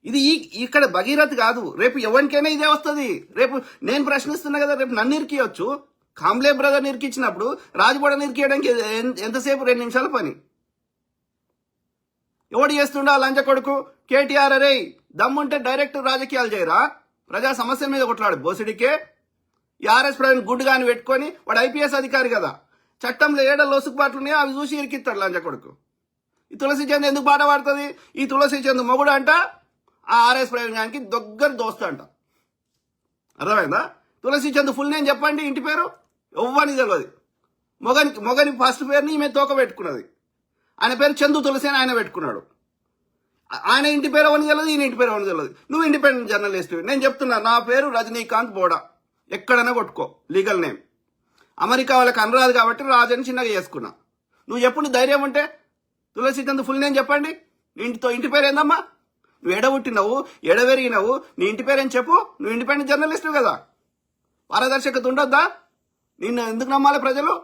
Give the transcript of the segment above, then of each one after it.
ఇది ఇక్కడ భగీరథ్ కాదు, రేపు ఎవరికైనా ఇదే వస్తుంది. రేపు నేను ప్రశ్నిస్తున్నా కదా, రేపు నన్ను ఇరికియొచ్చు. కాంబ్లే బ్రదర్ ఇరికిచ్చినప్పుడు రాజబోడ ఇరికియడానికి ఎంతసేపు? 2 నిమిషాల పని. ఎవడు చేస్తుండా లంచ కొడుకు? కేటీఆర్. అరే దమ్ముంటే డైరెక్ట్ రాజకీయాలు చేయరా, ప్రజా సమస్య మీద కొట్లాడు. బోసిడికే ఈ ఆర్ఎస్ ప్రవీణ్ గుడ్డు గాని పెట్టుకొని, వాడు ఐపీఎస్ అధికారి కదా, చట్టంలో ఏడ లోసుకుబాట్లు ఉన్నాయో అవి చూసి ఇరికిస్తాడు లంచ కొడుకు. ఈ తులసి చంద్ ఎందుకు పాట పాడుతుంది? ఈ తులసి చంద్ మొగుడు అంట ఆ ఆర్ఎస్ ప్రవీణ్ గానికి దగ్గర దోస్తు అంట. అర్థమైందా? తులసి చంద్ ఫుల్ నేమ్ చెప్పండి, ఇంటి పేరు ఎవ్వని తెలియదు. మొగని ఫస్ట్ పేరుని ఈమె తోక పెట్టుకున్నది. ఆయన పేరు చందు తులసి అని ఆయన పెట్టుకున్నాడు. ఆయన ఇంటి పేరు అవని తెలియదు, ఈయన ఇంటి పేరు అవని తెలియదు. నువ్వు ఇండిపెండెంట్ జర్నలిస్ట్, నేను చెప్తున్నా, నా పేరు రజనీకాంత్ బోడా, ఎక్కడైనా కొట్టుకో, లీగల్ నేమ్. అమెరికా వాళ్ళకి అనరాదు కాబట్టి రాజు అని చిన్నగా చేసుకున్నా. నువ్వు చెప్పు, నీ ధైర్యం ఉంటే తులసి చంద్ ఫుల్ నేమ్ చెప్పండి. ఇంటి పేరు ఏందమ్మా? నువ్వు ఎడబుట్టినవు, ఎడవెరిగినవు, నీ ఇంటి పేరు ఏం చెప్పు. నువ్వు ఇండిపెండెంట్ జర్నలిస్ట్ కదా, పారదర్శకత ఉండొద్దా? నిన్ను ఎందుకు నమ్మాలి ప్రజలు?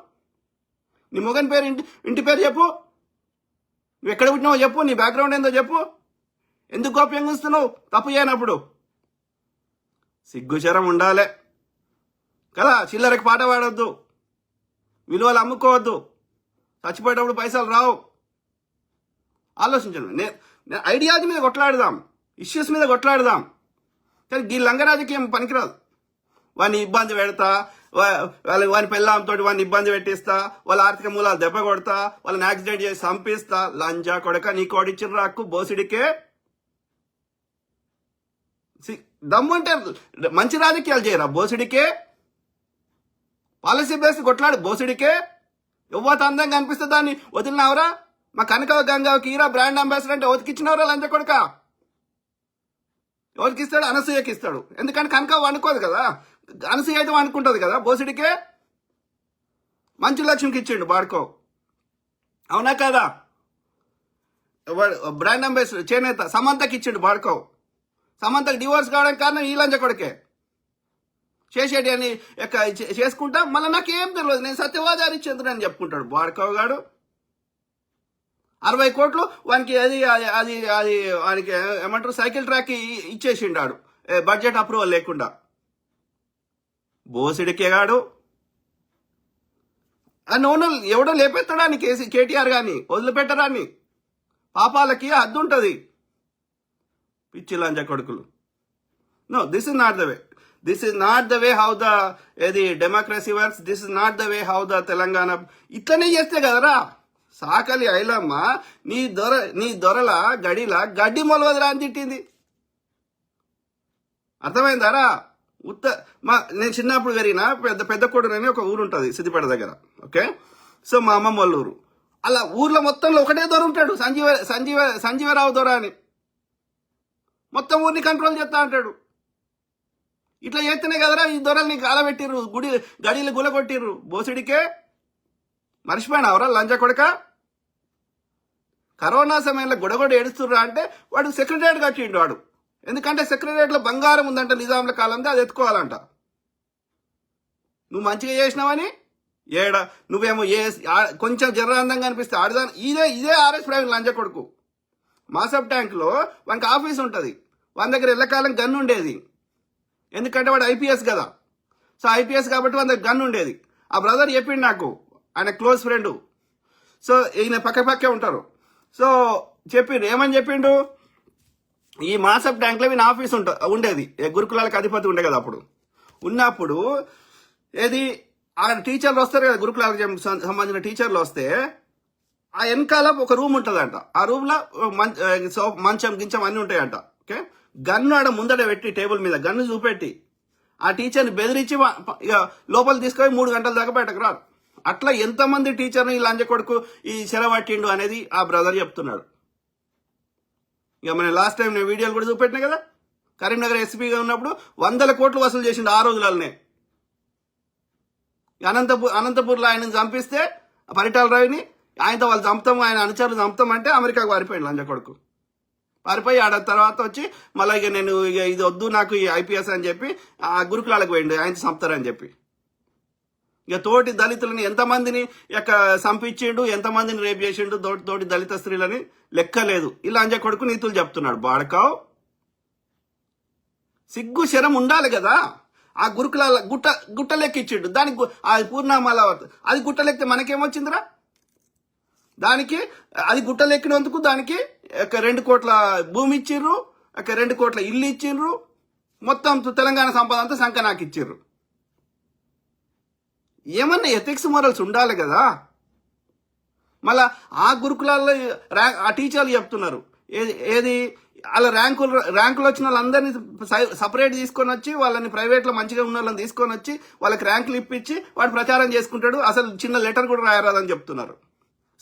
నీ మొగని పేరు ఇంటి పేరు చెప్పు. నువ్వు ఎక్కడ పుట్టినావో చెప్పు, నీ బ్యాక్గ్రౌండ్ ఏందో చెప్పు. ఎందుకు గోప్యంగా ఉంచుతున్నావు తప్పు చేయనప్పుడు? సిగ్గుచరం ఉండాలి కదా. చిల్లరకి పాట పాడొద్దు, విలువలు అమ్ముకోవద్దు, చచ్చిపోయేటప్పుడు పైసలు రావు. ఆలోచించండి. నేను ఐడియాలజీ మీద కొట్లాడదాం, ఇష్యూస్ మీద కొట్లాడదాం, కానీ ఈ లంగ రాజకీయం పనికిరాదు. వాడిని ఇబ్బంది పెడతా, వాని పెళ్ళాంతో వాడిని ఇబ్బంది పెట్టిస్తా, వాళ్ళ ఆర్థిక మూలాలు దెబ్బ కొడతా, వాళ్ళని యాక్సిడెంట్ చేసి చంపిస్తా. లంజా కొడక, నీ కోడిచ్చిన రాకు బోసిడికే. దమ్ముంటే మంచి రాజకీయాలు చేయరా బోసిడికే. Policy base కొట్లాడు బోసిడికే. ఎవ్వత అందంగా అనిపిస్తే దాన్ని వదిలినావరా? మా కనకవ గంగావకి ఈరా బ్రాండ్ అంబాసిడర్ అంటే ఓతికిచ్చినవరా లంచ కొడుక? ఎవరికి ఇస్తాడు? అనసూయకి ఇస్తాడు. ఎందుకంటే కనక వండుకోదు కదా, అనసూయ అయితే వండుకుంటుంది కదా. బోసిడికే మంచు లక్ష్మికి ఇచ్చిండు బాడుకో, అవునా కదా? బ్రాండ్ అంబాసిడర్ చేనేత సమంతకి ఇచ్చిండు బాడుకో. సమంతకి డివోర్స్ కావడానికి కారణం ఈ లంచ కొడుకే. చేసేటి అని చేసుకుంటా, మళ్ళీ నాకేం తెలియదు, నేను సత్యవాదారి చంద్రుడు అని చెప్పుకుంటాడు బాడుకో గాడు. 60 కోట్లు వానికి అది అది అది వానికి ఏమంటారు సైకిల్ ట్రాక్ ఇచ్చేసిండాడు బడ్జెట్ అప్రూవల్ లేకుండా. బోసిడికే గాడు ఆ నోను ఎవడో లేపెత్తాడా అని కేటీఆర్ గాని వదిలిపెట్టరా అని. పాపాలకి హద్దు ఉంటుంది. పిచ్చి లంజ కొడుకులు. No, this is not the way. This is not the way how the democracy works. This is not the way how the Telangana. ఇట్లనే చేస్తే కదరా సాకలి ఐలమ్మ నీ దొరల గడిలా గడ్డి మొలవదురా అని తిట్టింది. అర్థమైందారా? నేను చిన్నప్పుడు పెరిగిన పెద్ద కోడూరు ఒక ఊరు ఉంటుంది సిద్దిపేట దగ్గర. ఓకే, సో మా అమ్మమ్మ వాళ్ళ ఊరు. అలా ఊర్లో మొత్తంలో ఒకటే దొర ఉంటాడు, సంజీవరావు దొర అని. మొత్తం ఊరిని కంట్రోల్ చేస్తా అంటాడు. ఇట్లా చేస్తేనే కదరా ఈ దొరల్ని కాలబెట్టిర్రు, గడిలు గులగొట్టిర్రు. బోసిడికే మర్చిపోయినావరా లంచ కొడక? కరోనా సమయంలో గొడగొడ ఏడుస్తుర్రా అంటే వాడు సెక్రటరియట్ కట్టిండు వాడు. ఎందుకంటే సెక్రటరియట్లో బంగారం ఉందంట నిజాంల కాలంలో, అది ఎత్తుకోవాలంట. నువ్వు మంచిగా చేసినావని నువ్వేమో కొంచెం జర్రాందంగా అనిపిస్తే ఆడదాని. ఇదే ఆర్ఎస్ ప్రవీణ్ లంచ కొడుకు. మాసప్ ట్యాంక్లో వానికి ఆఫీస్ ఉంటుంది, వాని దగ్గర ఎల్లకాలం గన్ ఉండేది. ఎందుకంటే వాడు ఐపీఎస్ కదా, సో ఐపీఎస్ కాబట్టి వాని దగ్గర గన్ ఉండేది. ఆ బ్రదర్ చెప్పిండు నాకు, ఆయన క్లోజ్ ఫ్రెండ్. సో ఈయన పక్కపక్కే ఉంటారు. సో చెప్పిండు, ఏమని చెప్పిండు, ఈ మాసప్ ట్యాంక్లో ఈయన ఆఫీస్ ఉండేది. గురుకులాలకు అధిపతి ఉండే కదా అప్పుడు. ఉన్నప్పుడు ఆ టీచర్లు వస్తారు కదా, గురుకులాలకు సంబంధించిన టీచర్లు వస్తే ఆ వెనకాల ఒక రూమ్ ఉంటుందంట. ఆ రూమ్లో మంచం గించం అన్నీ ఉంటాయంట. ఓకే, గన్ను ఆడ ముందట పెట్టి టేబుల్ మీద గన్ను చూపెట్టి ఆ టీచర్ని బెదిరించి లోపల తీసుకొని 3 గంటల దాకా బయటకు రారు. అట్లా ఎంతమంది టీచర్ని ఈ లంజ కొడుకు ఈ చెరబట్టిండు అనేది ఆ బ్రదర్ చెప్తున్నాడు. ఇక మన లాస్ట్ టైం నేను వీడియోలు కూడా చూపెట్టినా కదా, కరీంనగర్ ఎస్పీగా ఉన్నప్పుడు 100 కోట్లు వసూలు చేసిండు ఆ రోజులనే. అనంతపూర్లో ఆయన చంపిస్తే పరిటాల రవిని ఆయనతో వాళ్ళు చంపుతాం, ఆయన అనుచరులు చంపుతాం అంటే అమెరికాకు పారిపోయింది లంజ కొడుకు. పారిపోయి ఆడ తర్వాత వచ్చి మళ్ళీ ఇక నేను ఇది వద్దు నాకు ఈ ఐపీఎస్ అని చెప్పి ఆ గురుకులాలకు పోయిండు ఆయన చంపుతారని చెప్పి. ఇక తోటి దళితులని ఎంతమందిని చంపించిండు, ఎంతమందిని రేపు చేసిండు తోటి దళిత స్త్రీలని లెక్కలేదు. ఇలా లంజ కొడుకు నీతులు చెప్తున్నాడు బాడకావు. సిగ్గు శరం ఉండాలి కదా. ఆ గురుకులాల గుట్టలెక్కిచ్చిండు, దానికి ఆ పూర్ణమాల అది గుట్టలెక్కితే మనకేమొచ్చిందిరా? దానికి అది గుట్టలెక్కినందుకు దానికి 2 కోట్ల భూమి ఇచ్చిర్రు, 2 కోట్ల ఇల్లు ఇచ్చిర్రు, మొత్తం తెలంగాణ సంపద అంతా సంకనాకి ఇచ్చిర్రు. ఏమన్నా ఎథిక్స్ మొరల్స్ ఉండాలి కదా. మళ్ళా ఆ గురుకులాల్లో ఆ టీచర్లు చెప్తున్నారు ఏది అలా ర్యాంకులు వచ్చిన వాళ్ళందరినీ సపరేట్ తీసుకొని వచ్చి వాళ్ళని ప్రైవేట్లో మంచిగా ఉన్న వాళ్ళని తీసుకొని వచ్చి వాళ్ళకి ర్యాంకులు ఇప్పించి వాడు ప్రచారం చేసుకుంటాడు. అసలు చిన్న లెటర్ కూడా రాయరాదని చెప్తున్నారు.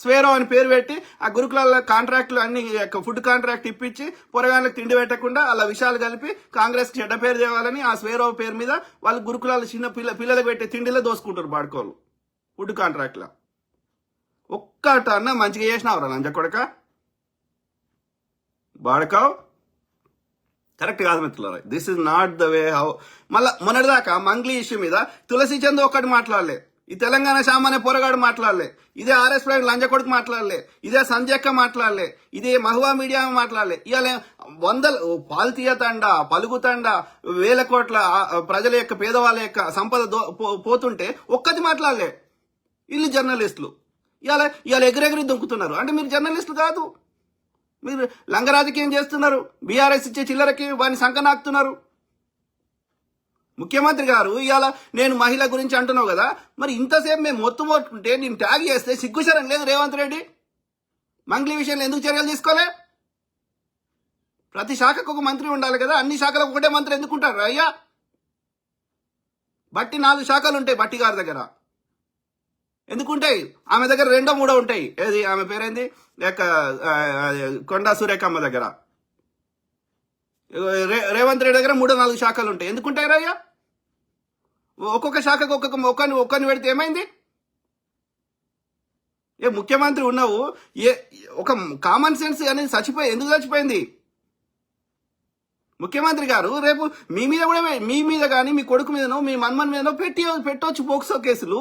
స్వేరో అని పేరు పెట్టి ఆ గురుకులాల కాంట్రాక్టులు అన్ని ఫుడ్ కాంట్రాక్ట్ ఇప్పించి పొరగాళ్ళకి తిండి పెట్టకుండా అలా విషయాలు కలిపి కాంగ్రెస్కి చెడ్డ పేరు తేవాలని ఆ స్వేరో పేరు మీద వాళ్ళు గురుకులాల చిన్న పిల్లలకు పెట్టే తిండిలో దోసుకుంటారు బాడుకోలు ఫుడ్ కాంట్రాక్ట్లో. ఒక్కటన్నా మంచిగా చేసినావురా లంజ కొడక, బాడకావ్. కరెక్ట్ కాదు మిత్రులారా, this is not the way how. మళ్ళా మొన్నటిదాకా మంగ్లీ ఇష్యూ మీద తులసి చంద్ ఒక్కటి మాట్లాడలే, ఈ తెలంగాణ సామాన్య పోరగాడు మాట్లాడలే, ఇదే ఆర్ఎస్ ప్రైవేట్ లంజ కొడుకు మాట్లాడలే, ఇదే సంజయక్క మాట్లాడలే, ఇదే మహువా మీడియా మాట్లాడలే. ఇవాళ వందలు పాల్తీయతండ పలుకుతండ వేల కోట్ల ప్రజల యొక్క పేదవాళ్ళ యొక్క సంపద పోతుంటే ఒక్కటి మాట్లాడలే. వీళ్ళు జర్నలిస్టులు ఇవాళ ఎగిరెగిరి దుంకుతున్నారు. అంటే మీరు జర్నలిస్టులు కాదు, మీరు లంగ రాజకీయం చేస్తున్నారు. బీఆర్ఎస్ ఇచ్చే చిల్లరకి వాడిని సంకనాకుతున్నారు. ముఖ్యమంత్రి గారు ఇవాళ నేను మహిళ గురించి అంటున్నావు కదా, మరి ఇంతసేపు మేము మొత్తం కొట్టుకుంటే నేను ట్యాగ్ చేస్తే సిగ్గుశరం లేదు రేవంత్ రెడ్డి? మంగ్లీ విషయంలో ఎందుకు చర్యలు తీసుకోలే? ప్రతి శాఖకు ఒక మంత్రి ఉండాలి కదా, అన్ని శాఖలకు ఒకటే మంత్రి ఎందుకుంటారు అయ్యా? బట్టి 4 శాఖలు ఉంటాయి బట్టి గారి దగ్గర, ఎందుకుంటాయి? ఆమె దగ్గర 2, 3 ఉంటాయి. ఏది ఆమె పేరేంది, కొండా సురేఖమ్మ దగ్గర. రేవంత్ రెడ్డి దగ్గర 3, 4 శాఖలు ఉంటాయి. ఎందుకుంటాయి రయ్యా? ఒక్కొక్క శాఖకు ఒక్కరిని పెడితే ఏమైంది? ముఖ్యమంత్రి ఉన్నావు, ఒక కామన్ సెన్స్ అనేది ఎందుకు చచ్చిపోయింది? ముఖ్యమంత్రి గారు రేపు మీ మీద కూడా, మీ మీద కానీ మీ కొడుకు మీదనో మీ మన్మన్ మీదనో పెట్టవచ్చు పోక్సో కేసులు.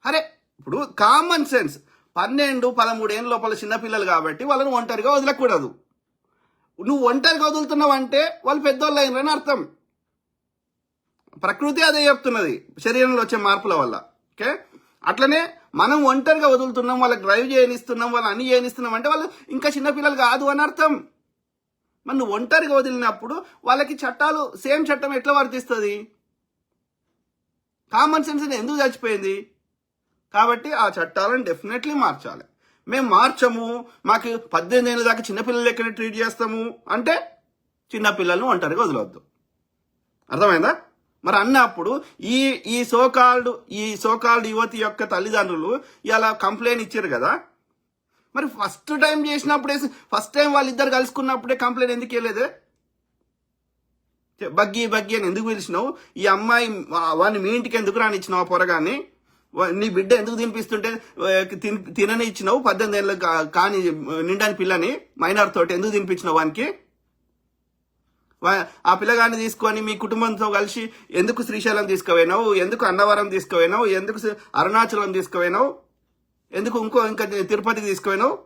అరే ఇప్పుడు కామన్ సెన్స్, 12, 13 ఏళ్ళ లోపల చిన్నపిల్లలు కాబట్టి వాళ్ళని ఒంటరిగా వదలకూడదు. నువ్వు ఒంటరిగా వదులుతున్నావు అంటే వాళ్ళు పెద్దోళ్ళు అయినరని అర్థం. ప్రకృతి అదే చెప్తున్నది శరీరంలో వచ్చే మార్పుల వల్ల. ఓకే, అట్లనే మనం ఒంటరిగా వదులుతున్నాం, వాళ్ళకి డ్రైవ్ చేయనిస్తున్నాం, వాళ్ళు అన్ని చేయనిస్తున్నాం అంటే వాళ్ళు ఇంకా చిన్నపిల్లలు కాదు అని అర్థం. మరి నువ్వు ఒంటరిగా వదిలినప్పుడు వాళ్ళకి చట్టాలు సేమ్ చట్టం ఎట్లా వర్తిస్తుంది? కామన్ సెన్స్ ఎందుకు చచ్చిపోయింది? కాబట్టి ఆ చట్టాలను డెఫినెట్లీ మార్చాలి. మేము మార్చము, మాకు 18 ఏళ్ళ దాకా చిన్నపిల్లలు లెక్కనే ట్రీట్ చేస్తాము అంటే చిన్నపిల్లలను ఒంటరిగా వదలవద్దు. అర్థమైందా? మరి అన్నప్పుడు ఈ సోకాల్డ్ యువతి యొక్క తల్లిదండ్రులు ఇలా కంప్లైంట్ ఇచ్చారు కదా, మరి ఫస్ట్ టైం వాళ్ళిద్దరు కలుసుకున్నప్పుడే కంప్లైంట్ ఎందుకు వెళ్ళేదే? బగ్గి అని ఎందుకు పిలిచినావు? ఈ అమ్మాయి వాడిని మీ ఇంటికి ఎందుకు రానిచ్చినావు? ఆ పొరగాన్ని నీ బిడ్డ ఎందుకు తినిపిస్తుంటే తినని ఇచ్చినావు? 18 ఏళ్ళు కాని నిండాని పిల్లని మైనర్ తోటి ఎందుకు తినిపించినావు? వానికి ఆ పిల్లగాన్ని తీసుకొని మీ కుటుంబంతో కలిసి ఎందుకు శ్రీశైలం తీసుకుపోయినావు? ఎందుకు అన్నవరం తీసుకుపోయినావు? ఎందుకు అరుణాచలం తీసుకుపోయినావు? ఎందుకు ఇంకా తిరుపతికి తీసుకుపోయినావు?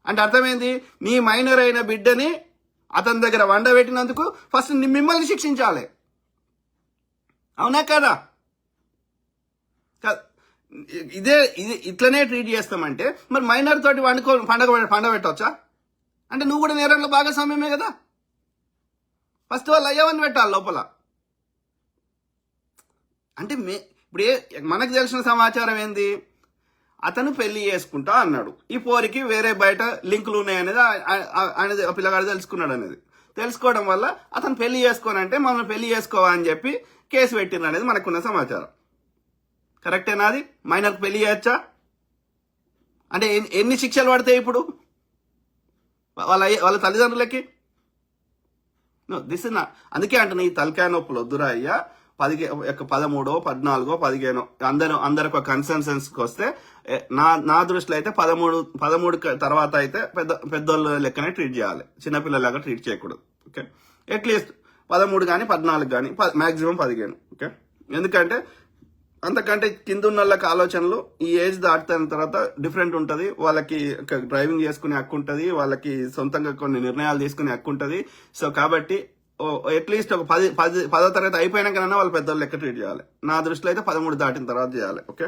అంటే అర్థమైంది, నీ మైనర్ అయిన బిడ్డని అతని దగ్గర వండబెట్టినందుకు ఫస్ట్ మిమ్మల్ని శిక్షించాలి. అవునా కదా? ఇట్లనే ట్రీట్ చేస్తామంటే మరి మైనర్ తోటి పండగ పెట్టవచ్చా? అంటే నువ్వు కూడా నేరంలో భాగస్వామ్యమే కదా. ఫస్ట్ వాళ్ళు అయ్యవని పెట్టాలి లోపల. అంటే ఇప్పుడు మనకు తెలిసిన సమాచారం ఏంది? అతను పెళ్లి చేసుకుంటా అన్నాడు, ఈ పోరికి వేరే బయట లింకులు ఉన్నాయనేది అనేది ఆ పిల్లగాడు తెలుసుకున్నాడు. అనేది తెలుసుకోవడం వల్ల అతను పెళ్లి చేసుకోనంటే మమ్మల్ని పెళ్లి చేసుకోవని చెప్పి కేసు పెట్టింది అనేది మనకున్న సమాచారం. కరెక్టేనా? అది మైనర్కి పెళ్లి చేయొచ్చా? అంటే ఎన్ని శిక్షలు పడతాయి ఇప్పుడు వాళ్ళ తల్లిదండ్రులకి? This is not. అందుకే అంటున్నా, ఈ తలకాయ నొప్పులు వద్దురా అయ్యా. 13, 14, 15 అందరికి ఒక కన్సెన్సస్కి వస్తే నా దృష్టిలో అయితే 13 తర్వాత అయితే పెద్దోళ్ళ లెక్కనే ట్రీట్ చేయాలి, చిన్నపిల్లలాగా ట్రీట్ చేయకూడదు. ఓకే, అట్లీస్ట్ 13 కానీ 14 కానీ మ్యాక్సిమం 15. ఓకే, ఎందుకంటే అంతకంటే కింద ఉన్న వాళ్ళకి ఆలోచనలు ఈ ఏజ్ దాటిన తర్వాత డిఫరెంట్ ఉంటది. వాళ్ళకి డ్రైవింగ్ చేసుకునే హక్కు ఉంటది, వాళ్ళకి సొంతంగా కొన్ని నిర్ణయాలు తీసుకునే హక్కు ఉంటది. సో కాబట్టి అట్లీస్ట్ ఒక 10వ తరగతి అయిపోయినాకనన్నా వాళ్ళు పెద్దవాళ్ళు లెక్క ట్రీట్ చేయాలి. నా దృష్టిలో అయితే 13 దాటిన తర్వాత చేయాలి. ఓకే.